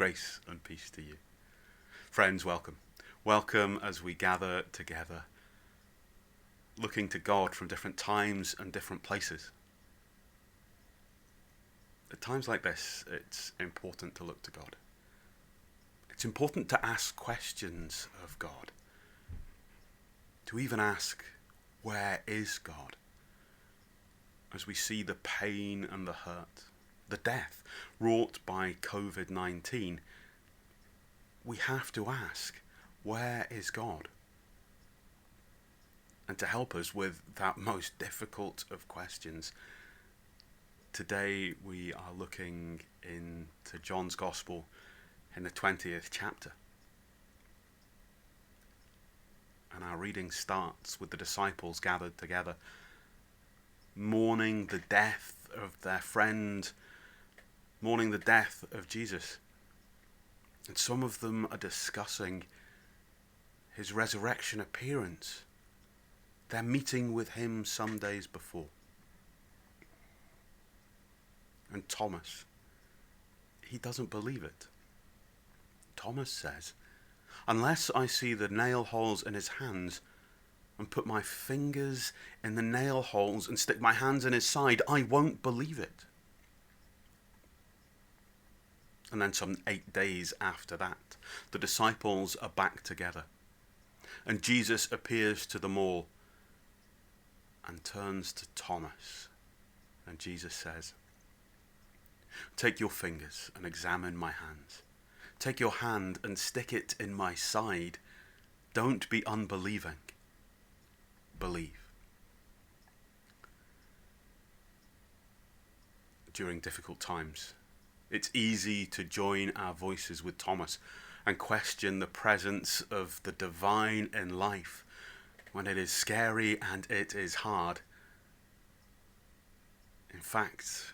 Grace and peace to you. Friends, welcome. Welcome as we gather together, looking to God from different times and different places. At times like this, it's important to look to God. It's important to ask questions of God. To even ask, where is God? As we see the pain and the hurt, the death wrought by COVID-19, we have to ask, where is God? And to help us with that most difficult of questions, today we are looking into John's Gospel in the 20th chapter. And our reading starts with the disciples gathered together, mourning the death of their friend, mourning the death of Jesus. And some of them are discussing his resurrection appearance, their meeting with him some days before. And Thomas, he doesn't believe it. Thomas says, "Unless I see the nail holes in his hands and put my fingers in the nail holes and stick my hands in his side, I won't believe it." And then some 8 days after that, the disciples are back together. And Jesus appears to them all and turns to Thomas. And Jesus says, "Take your fingers and examine my hands. Take your hand and stick it in my side. Don't be unbelieving. Believe." During difficult times, it's easy to join our voices with Thomas and question the presence of the divine in life when it is scary and it is hard. In fact,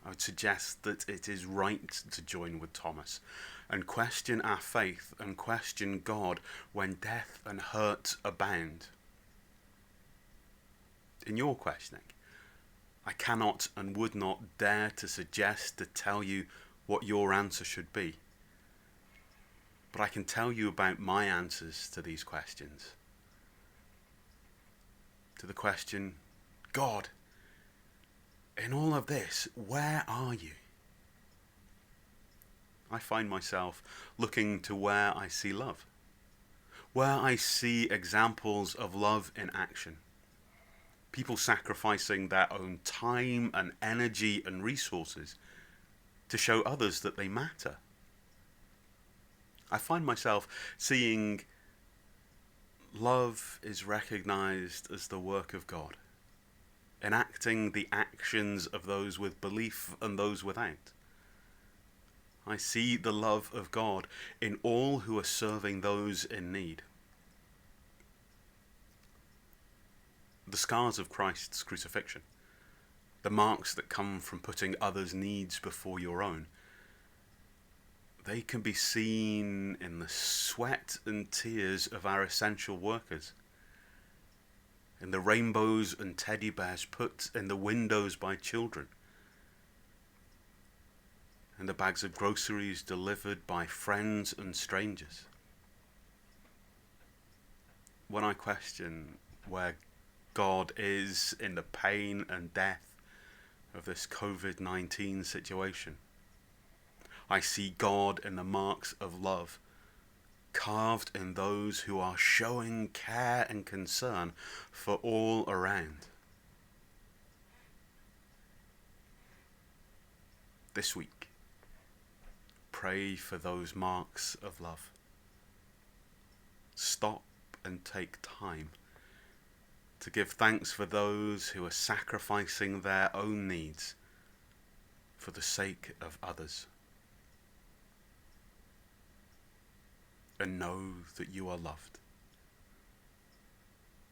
I would suggest that it is right to join with Thomas and question our faith and question God when death and hurt abound. In your questioning, I cannot and would not dare to suggest to tell you what your answer should be. But I can tell you about my answers to these questions. To the question, God, in all of this, where are you? I find myself looking to where I see love, where I see examples of love in action. People sacrificing their own time and energy and resources to show others that they matter. I find myself seeing love is recognized as the work of God, enacting the actions of those with belief and those without. I see the love of God in all who are serving those in need. The scars of Christ's crucifixion, the marks that come from putting others' needs before your own, they can be seen in the sweat and tears of our essential workers, in the rainbows and teddy bears put in the windows by children, in the bags of groceries delivered by friends and strangers. When I question where God is in the pain and death of this COVID-19 situation, I see God in the marks of love carved in those who are showing care and concern for all around. This week, pray for those marks of love. Stop and take time to give thanks for those who are sacrificing their own needs for the sake of others. And know that you are loved.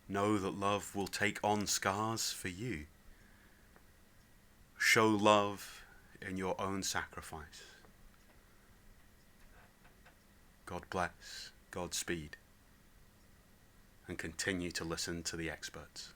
Know that love will take on scars for you. Show love in your own sacrifice. God bless, Godspeed, and continue to listen to the experts.